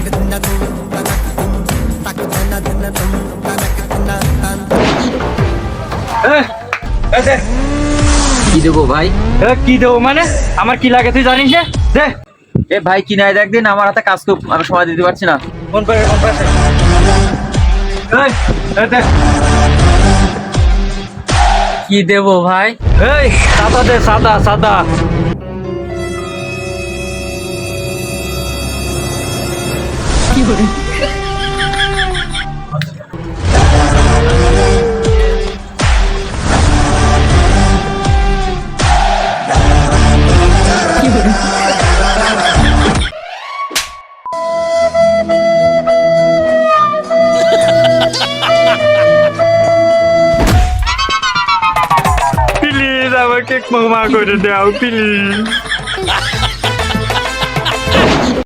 কি দেবো ভাই? কি দেবো মানে? আমার কি লাগে তুই জানিস না? দে এ ভাই কি নাই দেখ দিন, আমার হাতে কাজ খুব, আমি সময় দিতে পারছি না। ফোন করে দে। কি দেবো ভাই? এই সাদা দে, সাদা সাদা। প্লিজ আমাকে ক্ষমা করে দাও প্লিজ।